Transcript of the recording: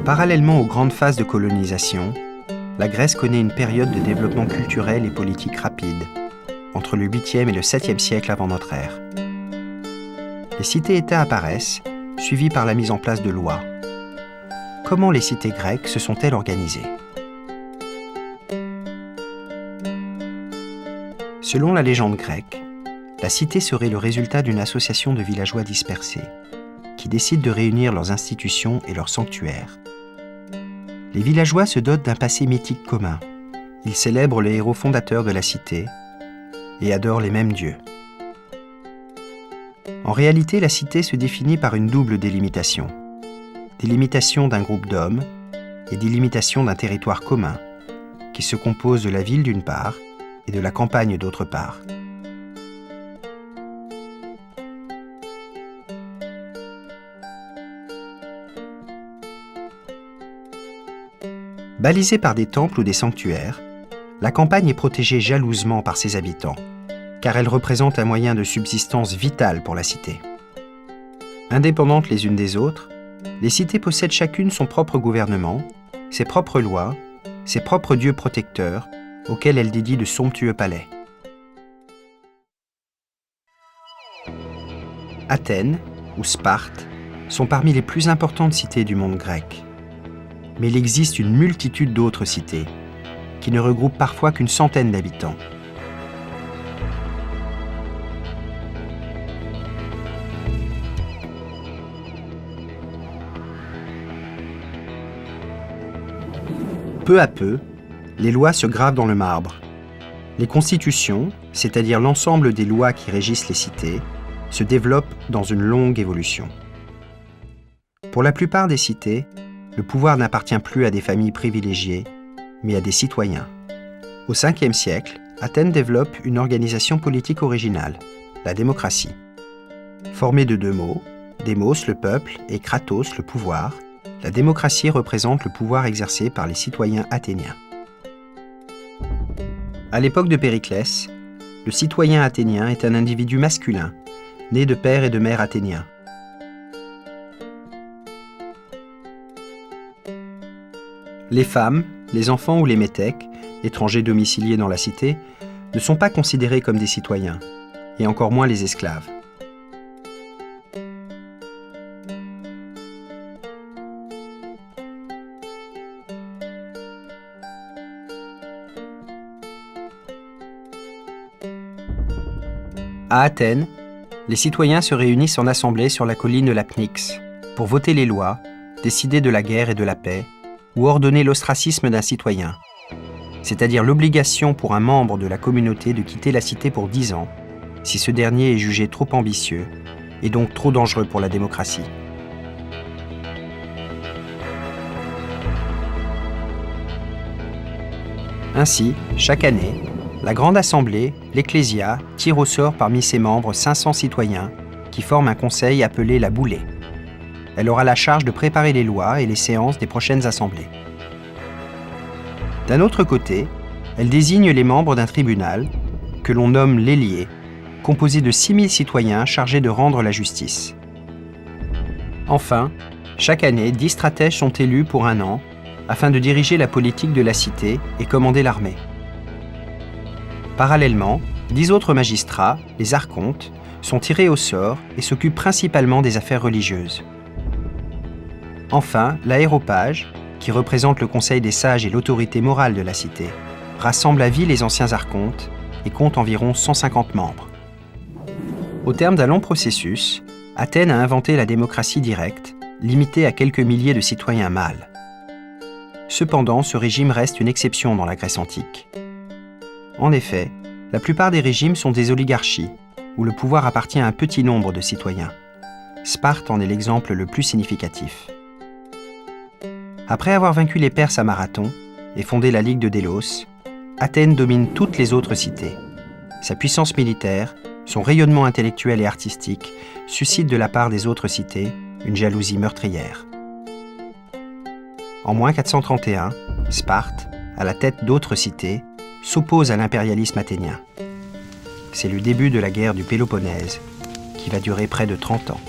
Parallèlement aux grandes phases de colonisation, la Grèce connaît une période de développement culturel et politique rapide, entre le 8e et le 7e siècle avant notre ère. Les cités-États apparaissent, suivies par la mise en place de lois. Comment les cités grecques se sont-elles organisées ? Selon la légende grecque, la cité serait le résultat d'une association de villageois dispersés, qui décident de réunir leurs institutions et leurs sanctuaires. Les villageois se dotent d'un passé mythique commun. Ils célèbrent les héros fondateurs de la cité et adorent les mêmes dieux. En réalité, la cité se définit par une double délimitation. Délimitation d'un groupe d'hommes et délimitation d'un territoire commun, qui se compose de la ville d'une part et de la campagne d'autre part. Balisée par des temples ou des sanctuaires, la campagne est protégée jalousement par ses habitants, car elle représente un moyen de subsistance vital pour la cité. Indépendantes les unes des autres, les cités possèdent chacune son propre gouvernement, ses propres lois, ses propres dieux protecteurs, auxquels elles dédient de somptueux palais. Athènes, ou Sparte, sont parmi les plus importantes cités du monde grec. Mais il existe une multitude d'autres cités, qui ne regroupent parfois qu'une centaine d'habitants. Peu à peu, les lois se gravent dans le marbre. Les constitutions, c'est-à-dire l'ensemble des lois qui régissent les cités, se développent dans une longue évolution. Pour la plupart des cités, le pouvoir n'appartient plus à des familles privilégiées, mais à des citoyens. Au 5e siècle, Athènes développe une organisation politique originale, la démocratie. Formée de deux mots, démos le peuple et kratos le pouvoir, la démocratie représente le pouvoir exercé par les citoyens athéniens. À l'époque de Périclès, le citoyen athénien est un individu masculin, né de père et de mère athéniens. Les femmes, les enfants ou les métèques, étrangers domiciliés dans la cité, ne sont pas considérés comme des citoyens, et encore moins les esclaves. À Athènes, les citoyens se réunissent en assemblée sur la colline de l'Apnyx pour voter les lois, décider de la guerre et de la paix, ou ordonner l'ostracisme d'un citoyen, c'est-à-dire l'obligation pour un membre de la communauté de quitter la cité pour 10 ans, si ce dernier est jugé trop ambitieux et donc trop dangereux pour la démocratie. Ainsi, chaque année, la Grande Assemblée, l'Ecclésia, tire au sort parmi ses membres 500 citoyens qui forment un conseil appelé la Boulée. Elle aura la charge de préparer les lois et les séances des prochaines assemblées. D'un autre côté, elle désigne les membres d'un tribunal, que l'on nomme l'élié, composé de 6000 citoyens chargés de rendre la justice. Enfin, chaque année, 10 stratèges sont élus pour 1 an, afin de diriger la politique de la cité et commander l'armée. Parallèlement, 10 autres magistrats, les archontes, sont tirés au sort et s'occupent principalement des affaires religieuses. Enfin, l'aéropage, qui représente le conseil des sages et l'autorité morale de la cité, rassemble à vie les anciens archontes et compte environ 150 membres. Au terme d'un long processus, Athènes a inventé la démocratie directe, limitée à quelques milliers de citoyens mâles. Cependant, ce régime reste une exception dans la Grèce antique. En effet, la plupart des régimes sont des oligarchies, où le pouvoir appartient à un petit nombre de citoyens. Sparte en est l'exemple le plus significatif. Après avoir vaincu les Perses à Marathon et fondé la Ligue de Délos, Athènes domine toutes les autres cités. Sa puissance militaire, son rayonnement intellectuel et artistique suscitent de la part des autres cités une jalousie meurtrière. En moins 431, Sparte, à la tête d'autres cités, s'oppose à l'impérialisme athénien. C'est le début de la guerre du Péloponnèse, qui va durer près de 30 ans.